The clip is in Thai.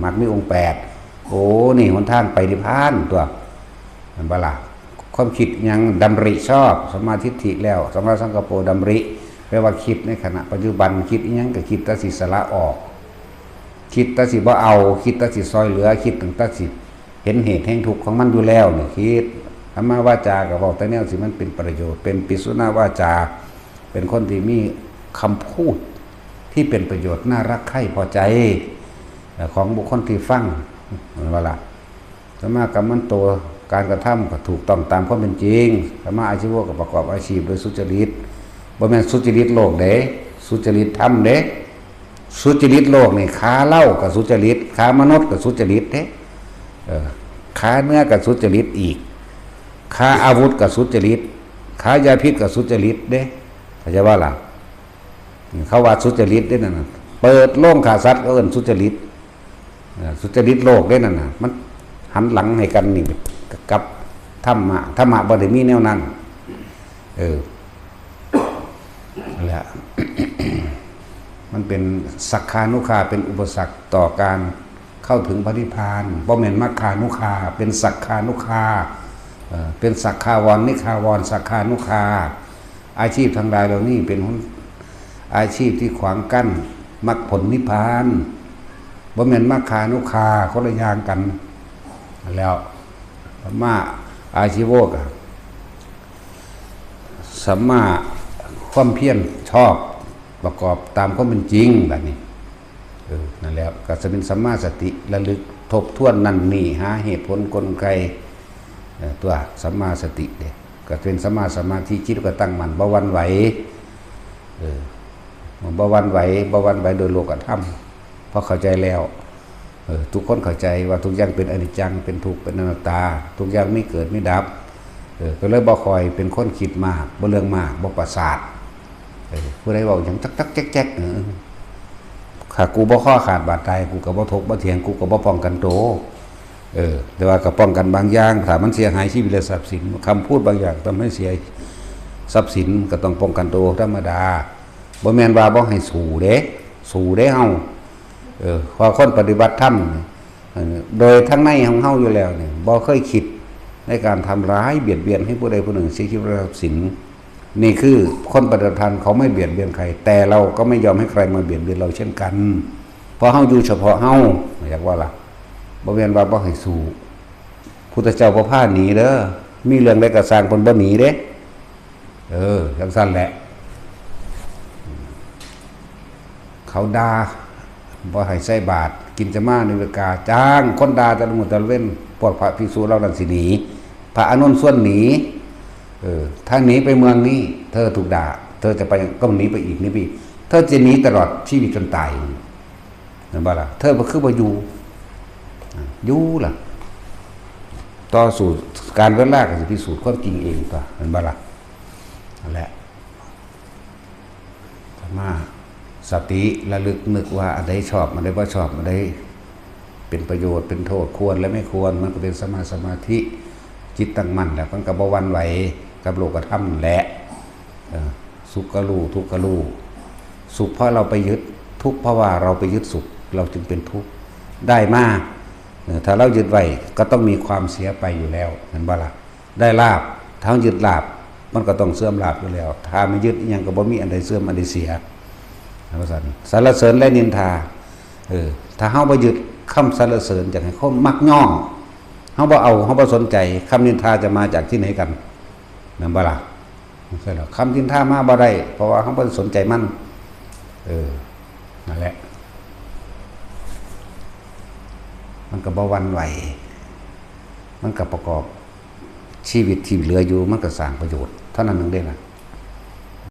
มรรคมีองค์8โอ้นี่หนทางไปนิพพานตัวมันบลาความคิดยังดำริชอบสัมมาทิฏฐิแล้วสัมมาสังกัปโปดำริแปลว่าคิดในขณะปัจจุบันคิดยังก็คิดตัดสิสละออกคิดตัดสิบ่เอาคิดตัดสิซอยเหลือคิดถึงตัดสิเห็นเหตุแห่งทุกข์ของมันอยู่แล้วเนี่ยคิดธรรมวาจาก็บอกแต่แนวสิมันเป็นประโยชน์เป็นปิสุนาวาจาเป็นคนที่มีคำพูดที่เป็นประโยชน์น่ารักใคร่พอใจของบุคคลที่ฟังเวลาธรรมะกรรมันโตการกระทำก็ถูกต้องตามความเป็นจริงธรรมะอาชีวะก็ประกอบอาชีพโดยสุจริตบ่แม่นสุจริตโลกเด้สุจริตธรรมเด้สุจริตโลกนี่ค้าเหล้ากับสุจริตค้ามนุษย์กับสุจริตเด้ค้าเนื้อกับสุจริตอีกค้าอาวุธกับสุจริตค้ายาพิษกับสุจริตเด้เข้าใจว่าล่ะเขาว่าสุจริตเด้นั่นน่ะเปิดโล่งขาสัตว์ก็เอิ้นสุจริตสุจริตโลกเด้นั่นน่ะมันหันหลังให้กันนี่กับธรรมะบ่ได้มีแนวนั้นนั่นแหละ มันเป็นสักขานุคาเป็นอุปสรรคต่อการเข้าถึงพระนิพพานบ่แม่นมัคคานุคาเป็นสักขานุคาเป็นสักขาวรนิคาวรสักขานุคาอาชีพทางใดเหล่านี้เป็นอาชีพที่ขวางกั้นมรรคผลนิพพานบ่แม่นมัคคานุคาคนละอย่างกันแล้วสัมมาอาชีวะสัมมาความเพียรชอบประกอบตามความเป็นจริงแบบนี้นั่นแล้วก็จะเป็นสัมมาสติระลึกทบทวนนั่นนี่หาเหตุผลกลไกตัวสัมมาสติเด็กก็เป็นสัมมาสมาธิจิตก็ตั้งมั่นบ่หวั่นไหวบ่หวั่นไหวโดยโลกธรรมเพราะเข้าใจแล้วทุกคนเข้าใจว่าทุกอย่างเป็นอนิจจังเป็นทุกข์เป็นอนัตตาทุกอย่างไม่เกิดไม่ดับก็เลยบ่คอยเป็นคนคิดมากบ่เรื่องมากบ่ประสาทผู้ใดบอกอย่างตักแจ๊กข้ากูบ่ข้อขาดบาดตายกูก็บ่ทบบ่เถียงกูก็บ่ป้องกันโตแต่ว่าก็ป้องกันบางอย่างถ้ามันเสียหายชีวิตและทรัพย์สินคำพูดบางอย่างทำให้เสียทรัพย์สินก็ต้องป้องกันโตธรรมดาบ่แม่นว่าบ่ให้สู้เด้เฮาพอคนปฏิบัติธรรมโดยทั้งในของเฮาอยู่แล้วเนี่ยบ่เคยคิดในการทำร้ายเบียดเบียนให้ผู้ใดผู้หนึ่งเสียชีวิตทรัพย์สินนี่คือคนปฏิบัติธรรมเขาไม่เบียดเบียนใครแต่เราก็ไม่ยอมให้ใครมาเบียดเบียนเราเช่นกันเพราะเฮาอยู่เฉพาะเฮาอยากว่าล่ะบ่แม่นว่าบ่ให้สู้พุทธเจ้าบ่พาหนีเด้อมีเรื่องใดก็สร้างเพิ่นบ่หนีเด้จังซั่นแหละเขาด่าบ่ให้ใส่บาตรกินจะมานิเวกาจ้างคนด่าตะมุตะเว้นพวกพระภิกษุเหล่านั้นสิหนีพระอานนท์ส่วนหนีถ้าหนีไปเมืองนี้เธอถูกด่าเธอจะไปก็หนีไปอีกเธอจะหนีตลอดชีวิตจนตายนั่นบ่ล่ะเธอบ่คือบ่อยู่ล่ะต่อสู่การเวลาก็สิพิสูจน์ความจริงเองป่ะนั่นบ่ล่ะนั่นแหละธรรมะสติระลึกนึกว่าอันใดชอบอันใดบ่ชอบอันใดเป็นประโยชน์เป็นโทษควรและไม่ควรมันก็เป็นสมาธิจิตตั้งมั่นแล้วมันก็บ่หวั่นไหวกับโลกธรรมแหละสุขก็รู้ทุกข์ก็รู้สุขเพราะเราไปยึดทุกข์เพราะว่าเราไปยึดสุขเราจึงเป็นทุกข์ได้มาถ้าเรายึดไว้ก็ต้องมีความเสียไปอยู่แล้วเห็นบ่ล่ะได้ลาภถ้ายึดลาภมันก็ต้องเสื่อมลาภอยู่แล้วถ้าไม่ยึดอีหยังก็บ่มีอันใดเสื่อมอันใดเสียสรรเสริญและนินทาถ้าเฮาบ่ยึดคำสรรเสริญจากให้คนมักย่องเฮาบ่เอาเฮาบ่สนใจคำนินทาจะมาจากที่ไหนกันนั่นบ่ล่ะใช่แล้วคำนินทามาบ่ได้เพราะว่าเฮาบ่สนใจมันนั่นแหละมันก็บ่หวั่นไหวมันก็ประกอบชีวิตที่เหลืออยู่มันก็สร้างประโยชน์เท่านั้นเองเด้ล่ะ